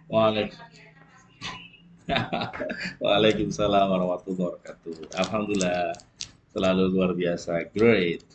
Waalaikumsalam. Waalaikumsalam warahmatullahi wabarakatuh. Alhamdulillah, selalu luar biasa. Great.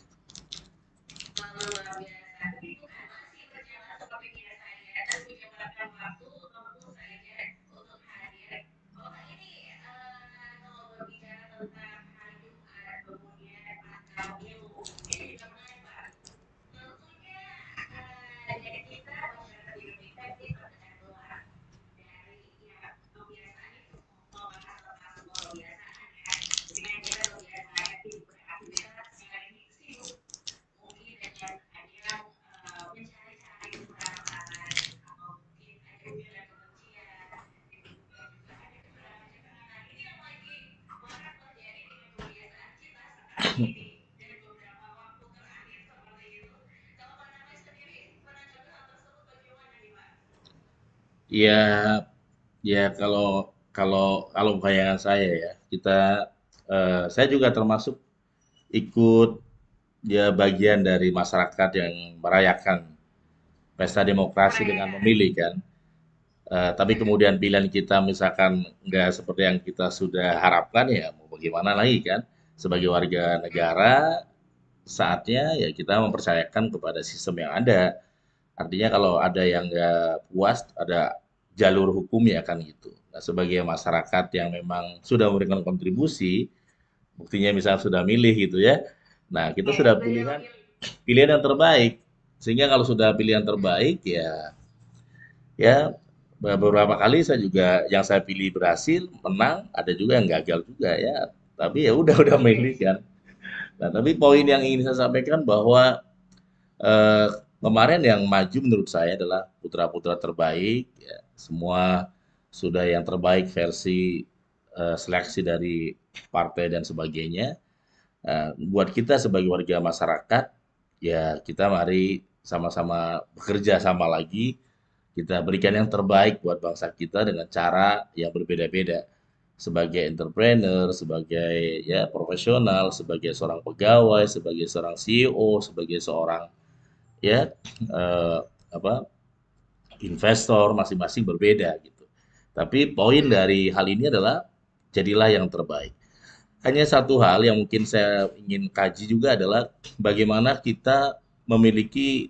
Ya, ya kalau kalau kalau bayangan saya ya, saya juga termasuk ikut ya bagian dari masyarakat yang merayakan pesta demokrasi dengan memilih kan. Tapi kemudian pilihan kita misalkan nggak seperti yang kita sudah harapkan ya mau bagaimana lagi kan. Sebagai warga negara saatnya ya kita mempercayakan kepada sistem yang ada. Artinya kalau ada yang nggak puas ada jalur hukum ya kan gitu. Nah, sebagai masyarakat yang memang sudah memberikan kontribusi, buktinya misalnya sudah milih gitu ya. Nah, kita sudah pilihan yang terbaik. Sehingga kalau sudah pilihan terbaik ya beberapa kali saya juga yang saya pilih berhasil menang, ada juga yang gagal juga ya. Tapi ya udah udah milih kan. Nah, tapi poin yang ingin saya sampaikan bahwa eh, kemarin yang maju menurut saya adalah putra-putra terbaik ya. Semua sudah yang terbaik versi seleksi dari partai dan sebagainya. Buat kita sebagai warga masyarakat, ya kita mari sama-sama bekerja sama lagi. Kita berikan yang terbaik buat bangsa kita dengan cara yang berbeda-beda. Sebagai entrepreneur, sebagai ya profesional, sebagai seorang pegawai, sebagai seorang CEO, sebagai seorang ya eh, apa investor masing-masing berbeda gitu. Tapi poin dari hal ini adalah jadilah yang terbaik. Hanya satu hal yang mungkin saya ingin kaji juga adalah bagaimana kita memiliki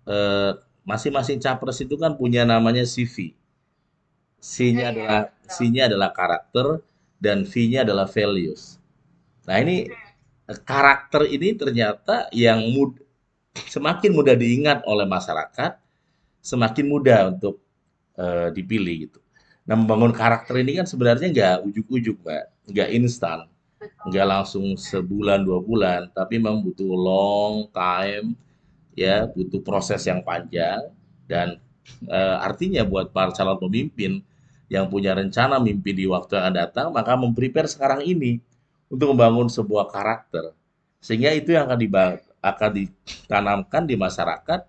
eh, masing-masing capres itu kan punya namanya CV. C-nya adalah karakter dan V-nya adalah values. Nah, ini karakter ini ternyata yang semakin mudah diingat oleh masyarakat, semakin mudah untuk dipilih gitu. Nah, membangun karakter ini kan sebenarnya nggak ujuk-ujuk, Mbak. Nggak instan. Nggak langsung sebulan, 2 bulan. Tapi memang butuh long time, ya, butuh proses yang panjang. Dan artinya buat para calon pemimpin yang punya rencana mimpi di waktu yang akan datang, maka memprepare sekarang ini untuk membangun sebuah karakter. Sehingga itu yang akan ditanamkan di masyarakat.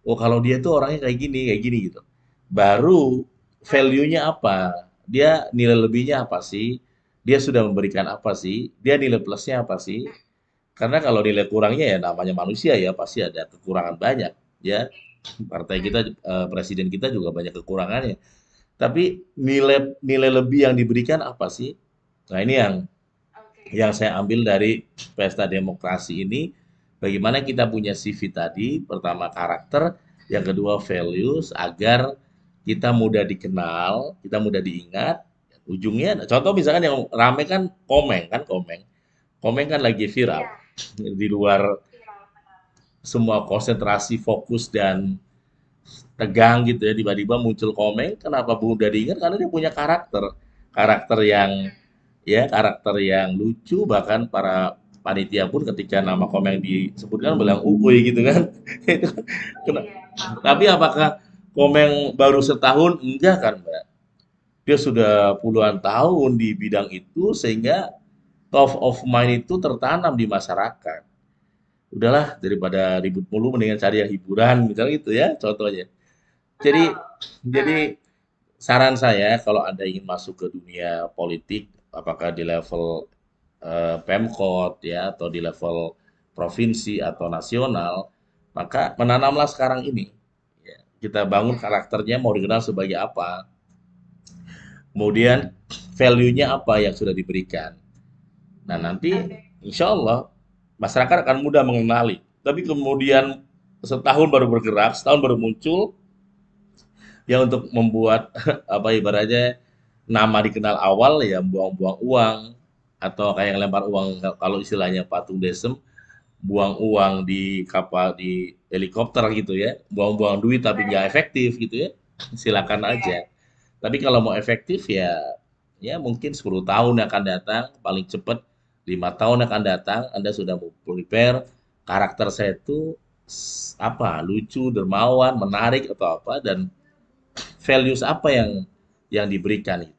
Oh, kalau dia tuh orangnya kayak gini gitu. Baru value-nya apa? Dia nilai lebihnya apa sih? Dia sudah memberikan apa sih? Dia nilai plusnya apa sih? Karena kalau nilai kurangnya ya namanya manusia ya pasti ada kekurangan banyak ya. Partai kita presiden kita juga banyak kekurangannya. Tapi nilai nilai lebih yang diberikan apa sih? Nah, ini yang saya ambil dari pesta demokrasi ini, bagaimana kita punya CV tadi, pertama karakter, yang kedua values, agar kita mudah dikenal, kita mudah diingat, ujungnya, contoh misalkan yang rame kan komeng kan lagi viral, di luar semua konsentrasi, fokus, dan tegang gitu ya, tiba-tiba muncul komeng, kenapa mudah diingat? Karena dia punya karakter yang karakter yang lucu, bahkan para panitia pun ketika nama komen disebutkan bilang uhuy gitu kan. Itu tapi apakah komen baru setahun? Enggak kan, Mbak. Dia sudah puluhan tahun di bidang itu sehingga top of mind itu tertanam di masyarakat. Udahlah daripada ribut mulu mendingan cari yang hiburan misalnya gitu ya contohnya. Jadi jadi saran saya kalau Anda ingin masuk ke dunia politik apakah di level Pemkot ya atau di level provinsi atau nasional, maka menanamlah sekarang ini. Ya, kita bangun karakternya mau dikenal sebagai apa, kemudian value-nya apa yang sudah diberikan. Nah, nanti insya Allah masyarakat akan mudah mengenali. Tapi kemudian setahun baru bergerak, setahun baru muncul, ya untuk membuat apa ibaratnya nama dikenal awal ya buang-buang uang atau kayak yang lempar uang kalau istilahnya patung desem buang uang di kapal di helikopter gitu ya buang-buang duit tapi nggak efektif gitu ya silakan aja tapi kalau mau efektif ya ya mungkin 10 tahun yang akan datang paling cepat 5 tahun yang akan datang Anda sudah mau prepare karakter saya itu apa lucu dermawan menarik atau apa dan values apa yang diberikan itu.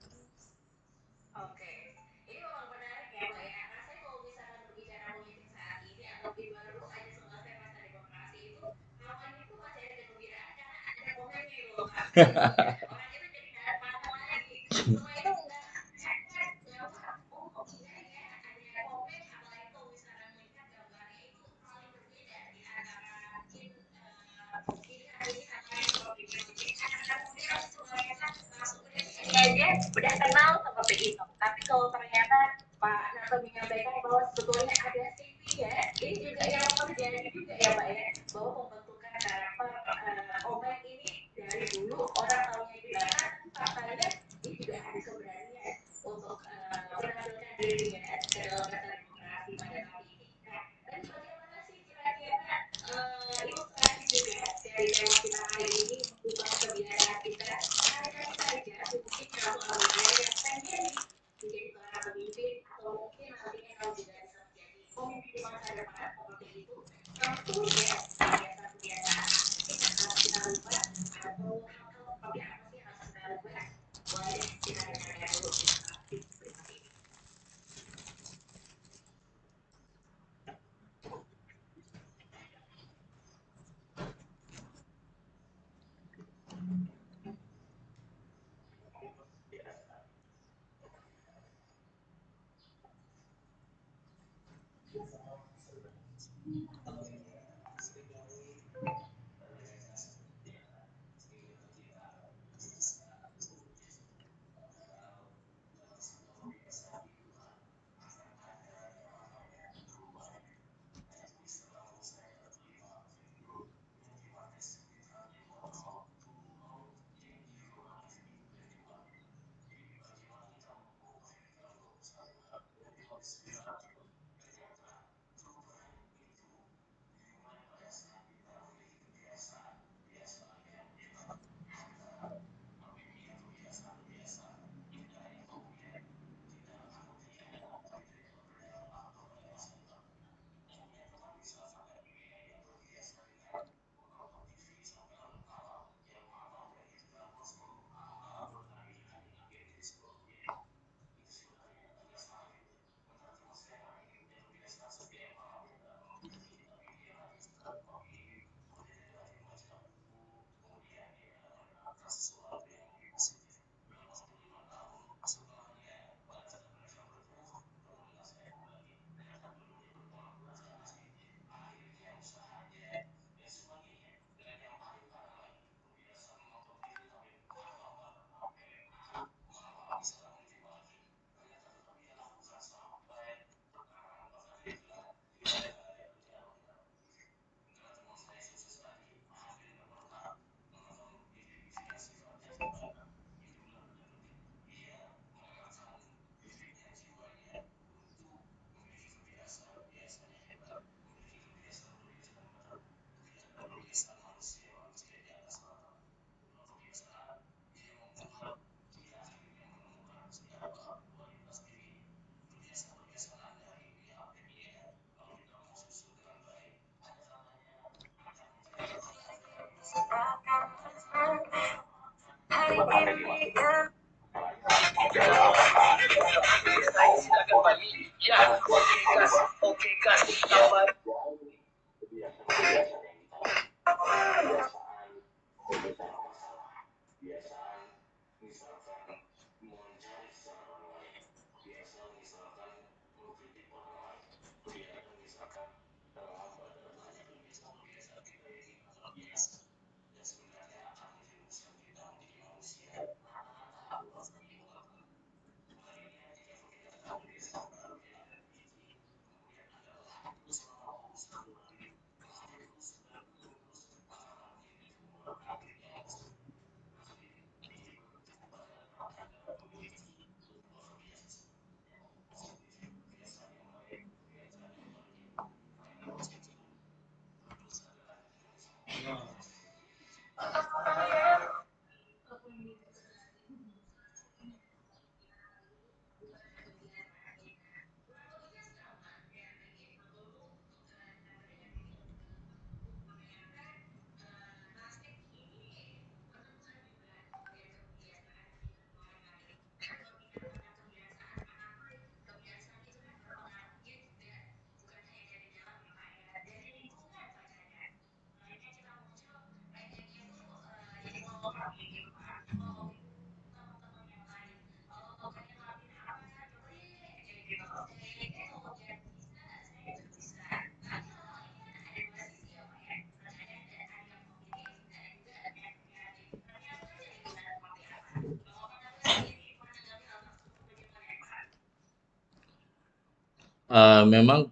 Memang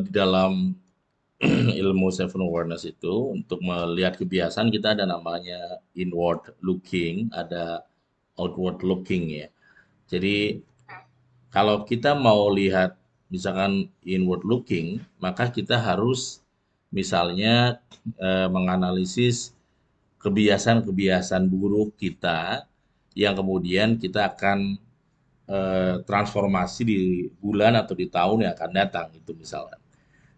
di dalam ilmu self awareness itu untuk melihat kebiasaan kita ada namanya inward looking, ada outward looking ya. Jadi kalau kita mau lihat misalkan inward looking, maka kita harus misalnya menganalisis kebiasaan-kebiasaan buruk kita yang kemudian kita akan transformasi di bulan atau di tahun yang akan datang itu misalnya.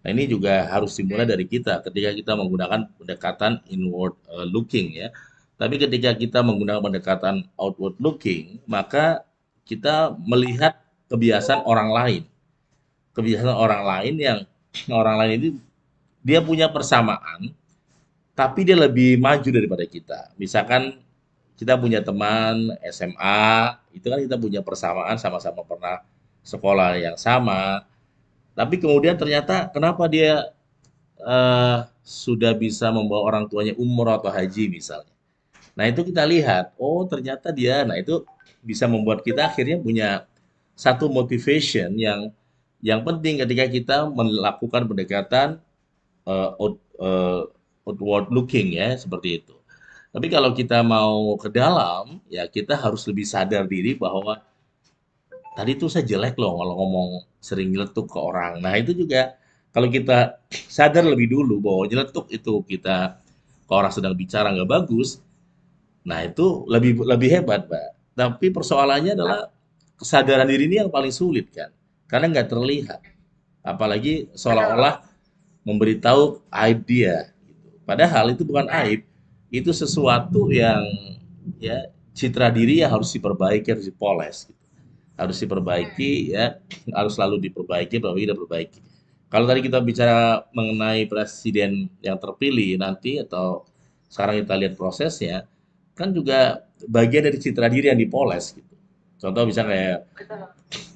Nah, ini juga harus dimulai dari kita ketika kita menggunakan pendekatan inward looking ya. Tapi ketika kita menggunakan pendekatan outward looking, maka kita melihat kebiasaan orang lain. Kebiasaan orang lain yang orang lain ini dia punya persamaan, tapi dia lebih maju daripada kita. Misalkan kita punya teman SMA, itu kan kita punya persamaan sama-sama pernah sekolah yang sama, tapi kemudian ternyata kenapa dia sudah bisa membawa orang tuanya umroh atau haji misalnya. Nah, itu kita lihat, oh ternyata dia, nah itu bisa membuat kita akhirnya punya satu motivation yang penting ketika kita melakukan pendekatan outward looking ya, seperti itu. Tapi kalau kita mau ke dalam, ya kita harus lebih sadar diri bahwa tadi tuh saya jelek loh kalau ngomong sering nyeletuk ke orang. Nah, itu juga kalau kita sadar lebih dulu bahwa nyeletuk itu kita ke orang sedang bicara nggak bagus, nah itu lebih lebih hebat, Mbak. Tapi persoalannya adalah kesadaran diri ini yang paling sulit kan, karena nggak terlihat. Apalagi seolah-olah memberitahu aib dia. Gitu. Padahal itu bukan aib, itu sesuatu yang ya citra diri yang harus diperbaiki, harus dipoles. Gitu. Harus diperbaiki ya, harus selalu diperbaiki, diperbaiki. Kalau tadi kita bicara mengenai presiden yang terpilih nanti atau sekarang kita lihat prosesnya, kan juga bagian dari citra diri yang dipoles gitu. Contoh bisa kayak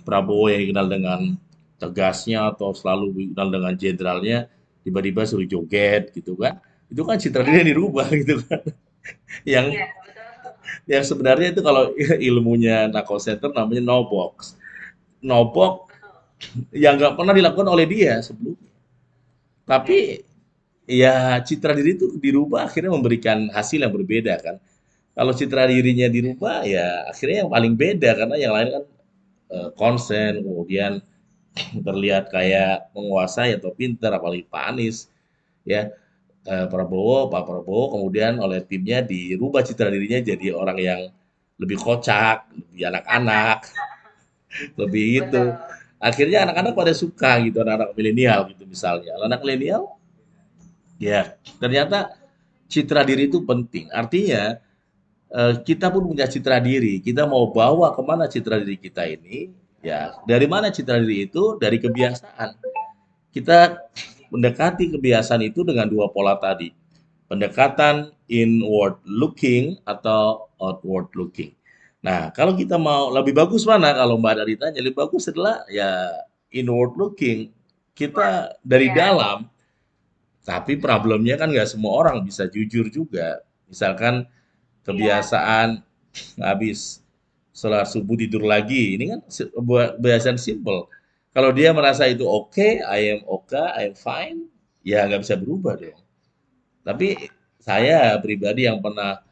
Prabowo yang dikenal dengan tegasnya atau selalu dikenal dengan jenderalnya, tiba-tiba suruh joget gitu kan. Itu kan citra diri yang dirubah gitu kan. Yang yang sebenarnya itu kalau ilmunya Knuckle Center namanya no box. No box yang nggak pernah dilakukan oleh dia sebelumnya. Tapi ya citra diri itu dirubah akhirnya memberikan hasil yang berbeda kan. Kalau citra dirinya dirubah ya akhirnya yang paling beda karena yang lain kan konsen kemudian terlihat kayak menguasai atau pinter apalagi Pak Anies ya Pak Prabowo kemudian oleh timnya dirubah citra dirinya jadi orang yang lebih kocak, lebih anak-anak, lebih itu. Akhirnya anak-anak pada suka gitu, anak-anak milenial gitu misalnya. Anak milenial ya ternyata citra diri itu penting. Artinya kita pun punya citra diri. Kita mau bawa kemana citra diri kita ini, Ya, dari mana citra diri itu? Dari kebiasaan. Kita mendekati kebiasaan itu dengan dua pola tadi. Pendekatan inward looking atau outward looking. Nah, kalau kita mau lebih bagus mana kalau Mbak Dari tanya, lebih bagus adalah ya inward looking. Kita dari dalam, tapi problemnya kan nggak semua orang bisa jujur juga. Misalkan kebiasaan habis sholat subuh tidur lagi, ini kan kebiasaan simple. Kalau dia merasa itu oke, I am okay, I am fine, ya nggak bisa berubah dong. Tapi saya pribadi yang pernah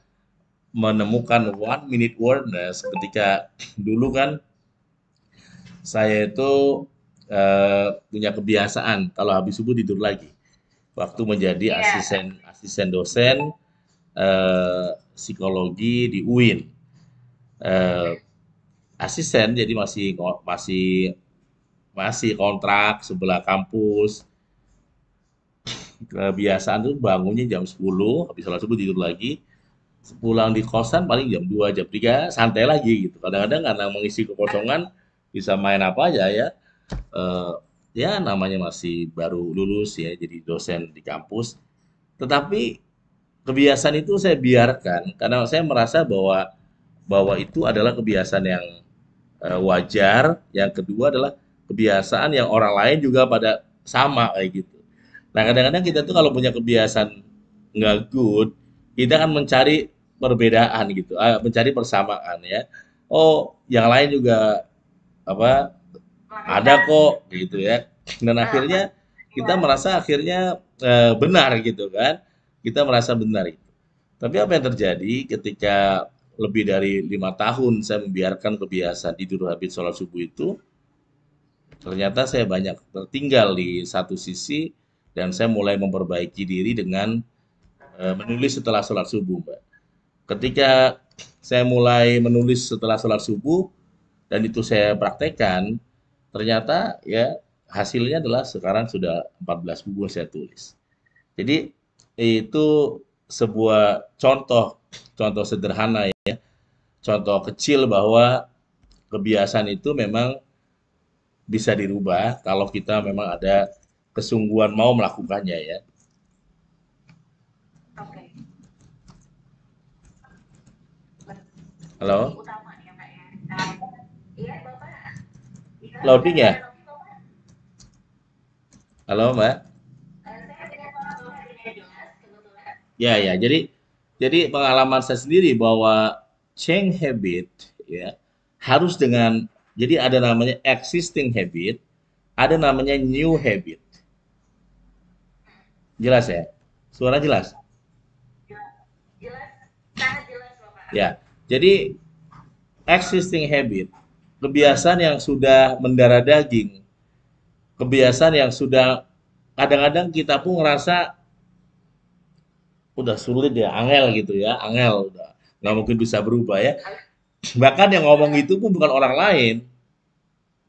menemukan one minute wordness ketika dulu kan saya itu punya kebiasaan kalau habis subuh tidur lagi. Waktu menjadi asisten asisten dosen psikologi di UIN. Eh, Asisten jadi masih masih kontrak sebelah kampus. Kebiasaan tuh bangunnya jam 10, habis sholat subuh tidur lagi. Pulang di kosan paling jam 2 jam 3 santai lagi gitu. Kadang-kadang karena mengisi kekosongan bisa main apa aja ya. Eh, Ya namanya masih baru lulus ya jadi dosen di kampus. Tetapi kebiasaan itu saya biarkan karena saya merasa bahwa bahwa itu adalah kebiasaan yang wajar. Yang kedua adalah kebiasaan yang orang lain juga pada sama kayak gitu. Nah, kadang-kadang kita tuh kalau punya kebiasaan nggak good, kita kan mencari perbedaan gitu, mencari persamaan ya. Oh, yang lain juga apa ada kok gitu ya. Dan akhirnya kita merasa akhirnya benar gitu kan. Kita merasa benar itu. Tapi apa yang terjadi ketika lebih dari 5 tahun saya membiarkan kebiasaan tidur habis sholat subuh itu, ternyata saya banyak tertinggal di satu sisi dan saya mulai memperbaiki diri dengan menulis setelah sholat subuh, Mbak. Ketika saya mulai menulis setelah sholat subuh dan itu saya praktekkan, ternyata ya hasilnya adalah sekarang sudah 14 buku yang saya tulis. Jadi itu sebuah contoh contoh sederhana ya, contoh kecil bahwa kebiasaan itu memang bisa dirubah kalau kita memang ada kesungguhan mau melakukannya ya. Halo? Loading ya? Halo, Mbak? Ya, ya. Jadi pengalaman saya sendiri bahwa change habit ya harus dengan jadi ada namanya existing habit, ada namanya new habit. Jelas ya? Suara jelas? Ya. Jadi existing habit, kebiasaan yang sudah mendarah daging, kebiasaan yang sudah kadang-kadang kita pun ngerasa udah sulit ya, angel gitu ya, angel udah nggak mungkin bisa berubah ya. Bahkan yang ngomong itu pun bukan orang lain,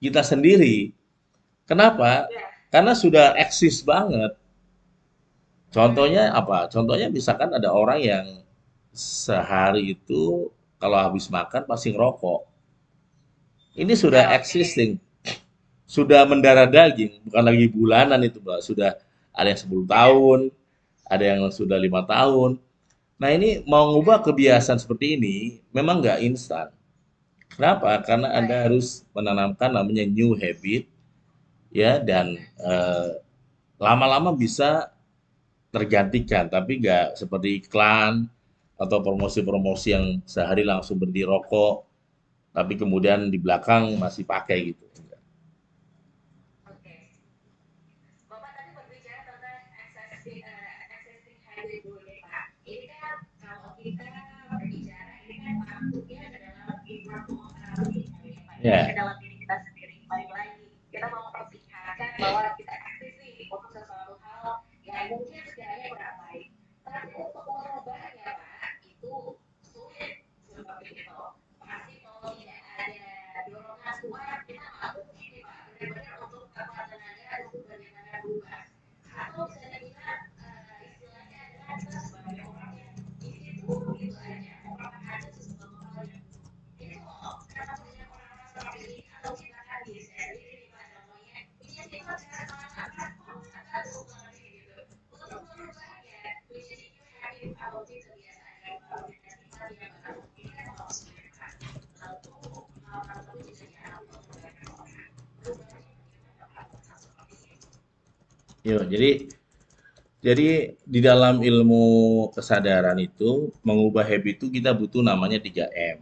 kita sendiri. Kenapa? Karena sudah eksis banget. Contohnya apa? Contohnya misalkan ada orang yang sehari itu kalau habis makan pasti ngerokok. Ini sudah existing, sudah mendarah daging, bukan lagi bulanan itu, Mbak. Sudah ada yang 10 tahun, ada yang sudah 5 tahun. Nah, ini mau ngubah kebiasaan seperti ini memang nggak instan. Kenapa? Karena Anda harus menanamkan namanya new habit ya dan eh, lama-lama bisa tergantikan, tapi nggak seperti iklan atau promosi-promosi yang sehari langsung berhenti rokok, tapi kemudian di belakang masih pakai gitu. Ya, Yo, jadi di dalam ilmu kesadaran itu mengubah habit itu kita butuh namanya 3 M.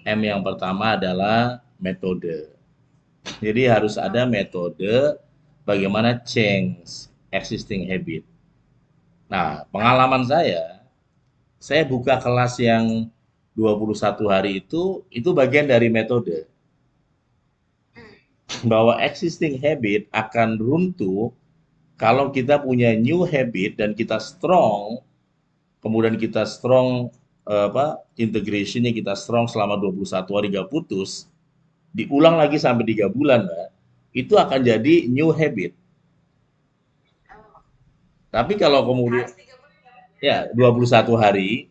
M yang pertama adalah metode. Jadi harus ada metode bagaimana change existing habit. Nah, pengalaman saya buka kelas yang 21 hari itu bagian dari metode bahwa existing habit akan runtuh kalau kita punya new habit dan kita strong, kemudian kita strong integrationnya kita strong selama 21 hari gak putus, diulang lagi sampai 3 bulan, Mbak, itu akan jadi new habit. Tapi kalau kemudian ya 21 hari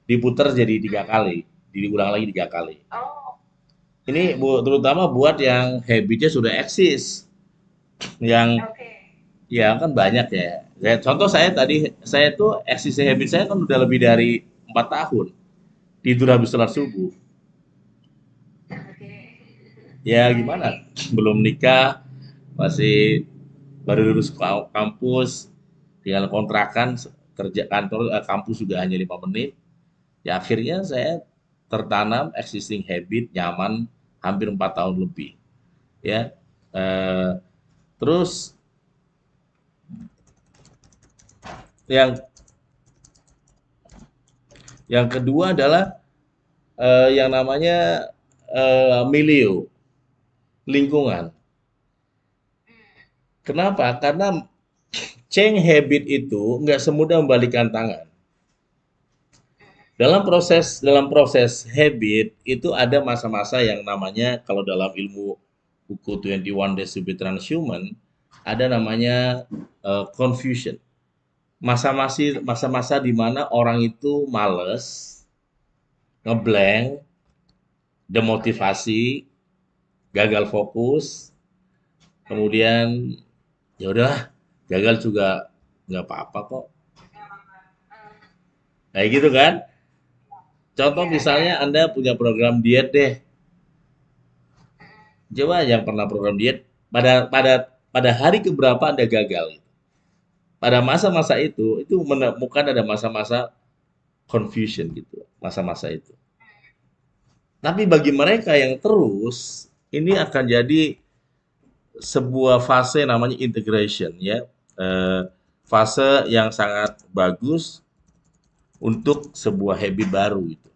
diputar jadi 3 kali, diulang lagi 3 kali. Ini terutama buat yang habitnya sudah eksis, yang ya kan banyak ya. Contoh saya tuh eksis habit saya kan udah lebih dari 4 tahun tidur habis sholat subuh. Ya gimana? Belum nikah, masih baru lulus kampus, tinggal kontrakan, kerja kantor, kampus juga hanya 5 menit. Ya akhirnya saya tertanam existing habit nyaman hampir 4 tahun lebih. Ya, eh, terus yang yang kedua adalah yang namanya milieu, lingkungan. Kenapa? Karena change habit itu nggak semudah membalikan tangan. Dalam proses habit itu ada masa-masa yang namanya kalau dalam ilmu buku 21 Days to be Transhuman ada namanya confusion. Masa-masa di mana orang itu males, ngeblank, demotivasi, gagal fokus, kemudian ya udah gagal juga nggak apa-apa kok. Kayak gitu kan? Contoh misalnya Anda punya program diet deh. Coba yang pernah program diet pada hari keberapa Anda gagal. Pada masa-masa itu menemukan ada masa-masa confusion gitu, masa-masa itu. Tapi bagi mereka yang terus, ini akan jadi sebuah fase namanya integration ya. Eh, Fase yang sangat bagus untuk sebuah habit baru itu.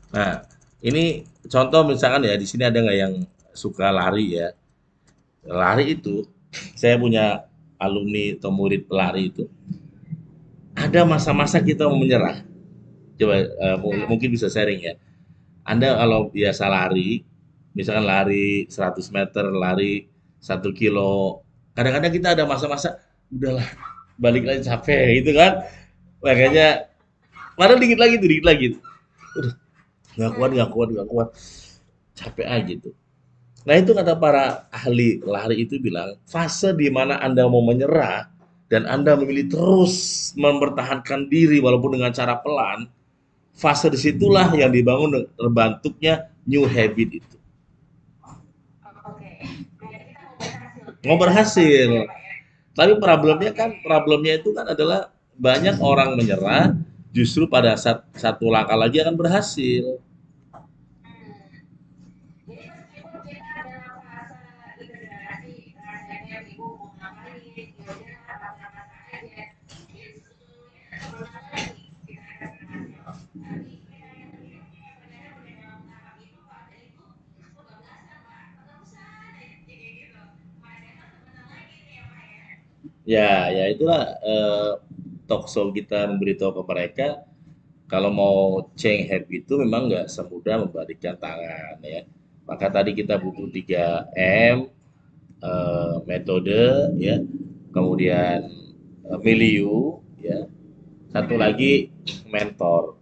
Nah, ini contoh misalkan ya di sini ada nggak yang suka lari ya? Lari itu saya punya alumni atau murid pelari itu ada masa-masa kita mau menyerah. Coba mungkin bisa sharing ya. Anda kalau biasa lari, misalkan lari 100 meter, lari 1 kilo, kadang-kadang kita ada masa-masa, udahlah, balik lagi capek gitu kan. Makanya, padahal dikit lagi. Udah, nggak kuat, nggak kuat, nggak kuat. Capek aja gitu. Nah itu kata para ahli lari itu bilang, fase di mana Anda mau menyerah, dan Anda memilih terus mempertahankan diri walaupun dengan cara pelan, fase disitulah yang dibangun terbentuknya new habit itu. Mau berhasil. Tapi problemnya itu kan adalah banyak orang menyerah justru pada saat satu langkah lagi akan berhasil. Ya, ya itulah talk show kita memberitahu ke mereka kalau mau change habit itu memang nggak semudah membalikkan tangan ya. Maka tadi kita butuh 3 M, metode ya, kemudian milieu ya, satu lagi mentor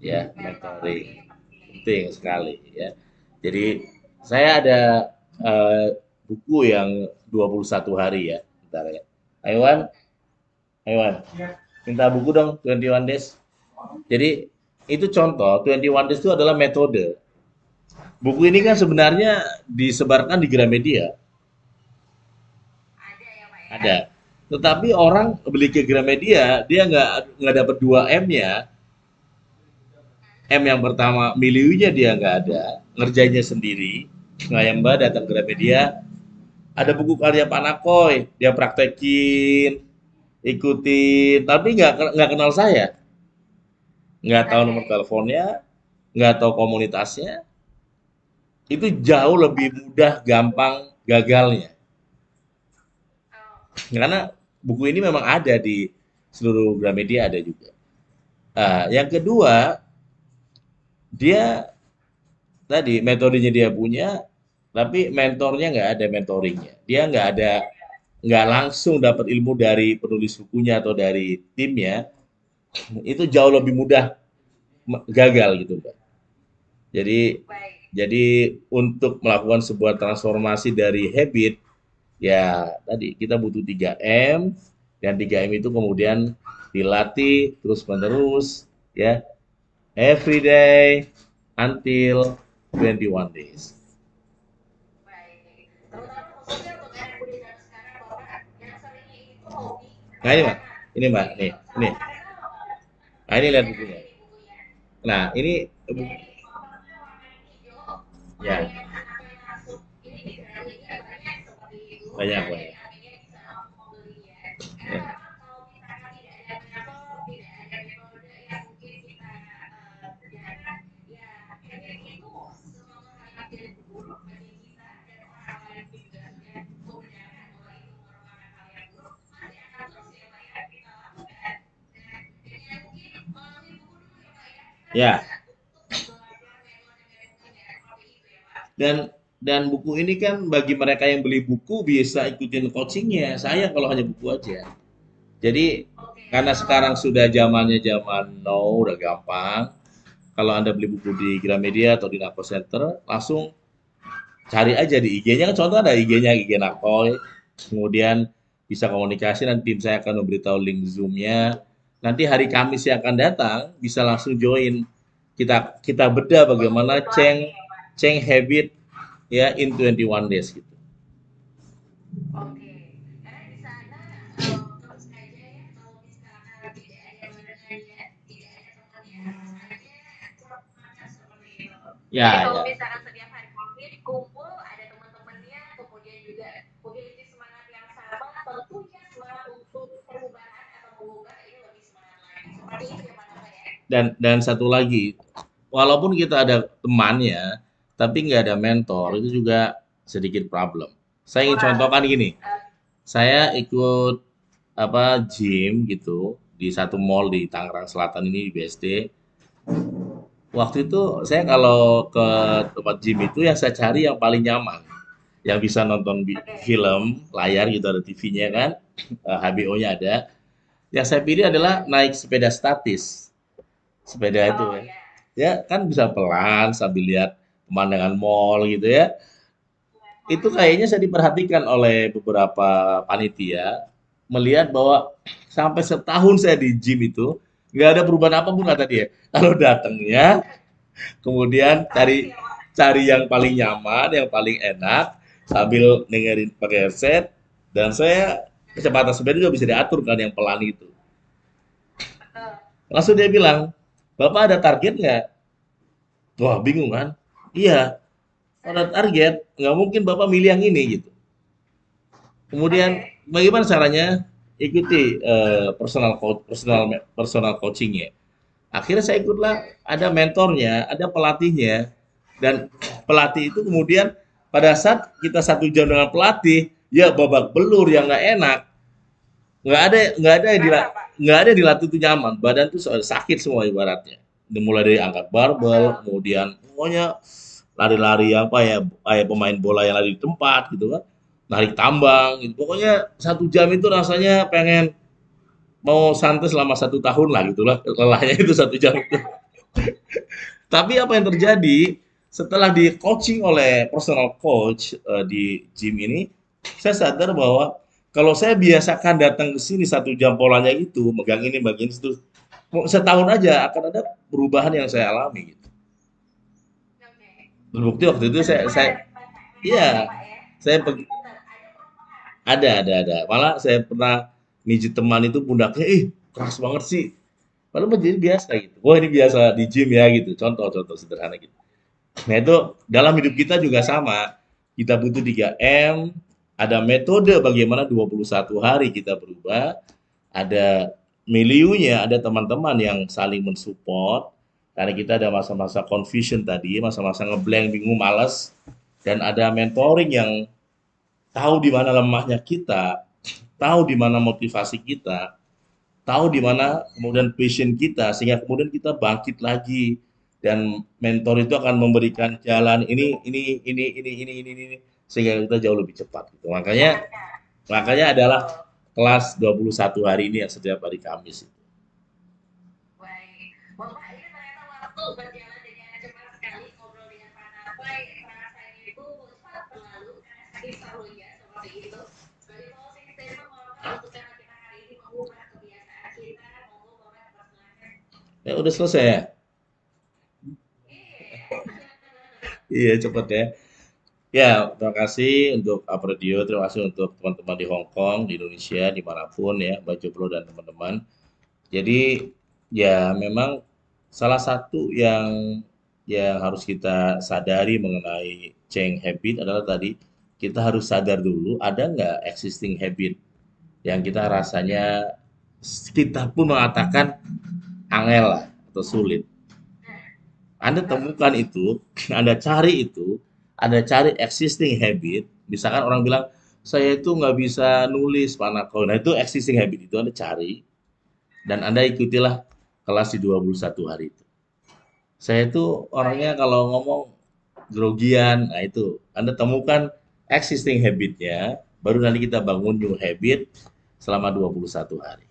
ya, mentoring penting sekali ya. Jadi saya ada eh, buku yang 21 hari ya. Bentar ya. Aiwan, Aiwan, minta buku dong 21 Days. Jadi itu contoh 21 Days itu adalah metode. Buku ini kan sebenarnya disebarkan di Gramedia, Ada ya Pak ya? ada. Tetapi orang beli ke Gramedia, dia nggak dapat 2 M-nya. M yang pertama, miliunya dia nggak ada, ngerjainnya sendiri. Nah, yang Mbak datang ke Gramedia, ada buku karya Pak Nakoy, dia praktekin, ikutin, tapi nggak kenal saya, nggak tahu nomor Oke. teleponnya, nggak tahu komunitasnya, itu jauh lebih mudah, gampang gagalnya. Oh, Karena buku ini memang ada di seluruh Gramedia ada juga. Yang kedua, dia tadi metodenya dia punya, tapi mentornya nggak ada mentoringnya. Dia nggak langsung dapat ilmu dari penulis bukunya atau dari timnya, itu jauh lebih mudah gagal gitu, Mbak. Jadi baik. jadi untuk melakukan sebuah transformasi dari habit, ya tadi kita butuh 3 M, dan 3 M itu kemudian dilatih terus-menerus ya, every day until 21 days. Baik. Terutama khususnya untuk anak muda zaman sekarang Bapak yang seringnya itu hobi Nah ini Mbak, mainan. ini Mbak, Jadi nih, ini. salah satunya apa? Nah ini lihat Nah, bukunya. ini bukunya. Nah ini Jadi covernya warna hijau, ya yang anaknya masuk ini di Gramedia banyak seperti itu. banyak Nah, banyak. jadi akhirnya bisa langsung membelinya. Karena Ya. memang kalau misalkan tidak ada mentor, tidak ada metode yang mungkin kita kerjakan, ya habit itu sesuatu hal yang tidak buruk bagi kita dan orang lain juga sudah membenarkan bahwa itu merupakan hal yang buruk, masih akan terus ya Pak ya kita lakukan. Nah, dengan mungkin melalui buku dulu ya Pak ya, kita Ya, bisa untuk belajar metode-metodenya seperti itu ya Pak. dan buku ini kan bagi mereka yang beli buku bisa ikutin coachingnya. Saya kalau hanya buku aja. Jadi Oke, karena sekarang sudah zamannya zaman now, udah gampang. Kalau Anda beli buku di Gramedia atau di Napo Center, langsung cari aja di IG-nya. Kan contoh ada IG-nya, IG Nakoy. Kemudian bisa komunikasi, nanti tim saya akan memberitahu link Zoom-nya. Nanti hari Kamis yang akan datang bisa langsung join. Kita kita bedah oh bagaimana langsung ya Pak. change habit ya in 21 days gitu. Oke, karena di sana terus saja ya kalau misalkan tidak ada barengannya, tidak ada temannya, rasanya kurang semangat seperti itu. Jadi Ya, kalau ya. misalkan setiap hari Kamis kumpul ada teman-temannya, kemudian juga memiliki semangat yang sama, tentunya semangat untuk perubahan atau mengubah ini lebih semangat lagi. Seperti itu ya Pak Nova ya. Dan satu lagi, walaupun kita ada temannya, tapi nggak ada mentor, itu juga sedikit problem. Saya ingin Kurang. contohkan gini, Uh, saya ikut apa gym gitu di satu mall di Tangerang Selatan ini di BSD. Waktu itu saya kalau ke tempat gym itu yang saya cari yang paling nyaman, yang bisa nonton Oke. film layar gitu, ada TV-nya kan, HBO-nya ada. Yang saya pilih adalah naik sepeda statis. Sepeda itu Oh ya. ya. Ya kan bisa pelan sambil lihat pemandangan mall gitu ya. Itu kayaknya saya diperhatikan oleh beberapa panitia, melihat bahwa sampai setahun saya di gym itu nggak ada perubahan apapun kata dia. Kalau datangnya kemudian Statis cari ya Pak. cari yang paling nyaman, yang paling enak sambil dengerin pakai headset, dan saya kecepatan sepeda juga bisa diatur kan yang pelan itu. Betul. Langsung dia bilang, "Bapak ada target nggak?" Wah, bingung kan? Iya, ada target, nggak mungkin Bapak milih yang ini gitu. Kemudian Oke. bagaimana caranya? Ikuti personal coachingnya. Akhirnya saya ikutlah, ada mentornya, ada pelatihnya, dan pelatih itu kemudian pada saat kita 1 jam dengan pelatih, ya babak belur yang nggak enak, nggak ada yang Kenapa Pak? nggak ada yang dilatih itu nyaman, badan tuh sakit semua ibaratnya. Mulai dari angkat barbel, Betul. kemudian pokoknya lari-lari apa ya, kayak pemain bola yang lari di tempat gitu kan, narik tambang gitu. Pokoknya 1 jam itu rasanya pengen mau santai selama 1 tahun lah gitulah, lelahnya itu 1 jam itu. Tapi apa yang terjadi setelah di coaching oleh personal coach di gym ini, saya sadar bahwa kalau saya biasakan datang ke sini 1 jam polanya itu, megang ini, bagian itu, setahun aja akan ada perubahan yang saya alami gitu. Oke. Terbukti waktu itu Tapi pernah saya ada PHK ya iya, Pak ya? saya Tapi tetap ada perubahan. ada. Malah saya pernah mijit teman itu pundaknya, ih keras banget sih. Padahal menjadi biasa gitu. Wah ini biasa di gym ya gitu. Contoh-contoh sederhana gitu. Nah itu dalam hidup kita juga sama. Kita butuh 3M, ada metode bagaimana 21 hari kita berubah, ada miliunya, ada teman-teman yang saling mensupport, karena kita ada masa-masa confusion tadi, masa-masa ngeblank, bingung, malas, dan ada mentoring yang tahu di mana lemahnya kita, tahu di mana motivasi kita, tahu di mana kemudian passion kita, sehingga kemudian kita bangkit lagi, dan mentor itu akan memberikan jalan ini, sehingga kita jauh lebih cepat gitu. Makanya makanya adalah Betul. kelas 21 hari ini yang setiap hari Kamis itu. Baik. Bapak ini ternyata waktu berjalan dengan cepat sekali ngobrol dengan Pak Napai. Rasanya itu cepat berlalu karena saking serunya seperti itu. Sebagai closing statement Bapak untuk tema kita hari ini mengubah kebiasaan kita, monggo Bapak dipersilakan. Ya udah selesai ya? Iya. Iya cepet ya. Ya, terima kasih untuk Apredio, terima kasih untuk teman-teman di Hong Kong, di Indonesia, dimanapun ya, Mbak Joplo dan teman-teman. Jadi ya memang salah satu yang harus kita sadari mengenai change habit adalah tadi kita harus sadar dulu ada nggak existing habit yang kita rasanya kita pun mengatakan angel lah atau sulit. Anda temukan itu, Anda cari itu, Anda cari existing habit. Misalkan orang bilang saya itu nggak bisa nulis panako. Nah itu existing habit itu Anda cari dan Anda ikutilah kelas di 21 hari itu. Saya itu orangnya Baik. kalau ngomong grogian, nah itu Anda temukan existing habitnya, baru nanti kita bangun new habit selama 21 hari.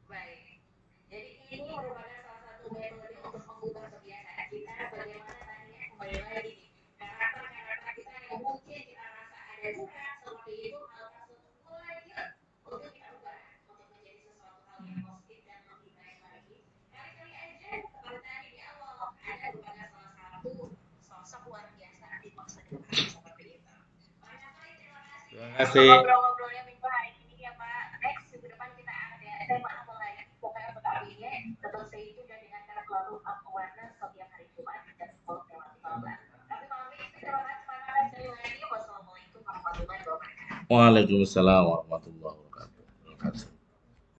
Baik. Jadi ini merupakan salah satu metode untuk mengubah kebiasaan kita. Bagaimana tadinya kembali lagi nih karakter-karakter kita yang mungkin kita rasa ada kurang seperti itu hal tersebut mulai yuk untuk kita ubah untuk menjadi sesuatu hal yang positif dan lebih baik lagi. Kali-kali aja seperti tadi di awal Anda merupakan salah satu sosok luar biasa di masa depan seperti itu. Pak Nafri, terima kasih Terima ya untuk kasih. ngobrol-ngobrolnya minggu hari ini ya Pak. Next minggu depan kita ada tema apa lagi? Pokoknya PKB-nya tetap stay tune dan dengarkan selalu up awareness setiap hari Jumat dan 10 lewat 15. Tapi pamit, terima kasih Pak Nafri sekali lagi. Wassalamualaikum warahmatullahi wabarakatuh. Waalaikumsalam warahmatullahi wabarakatuh. Terima kasih.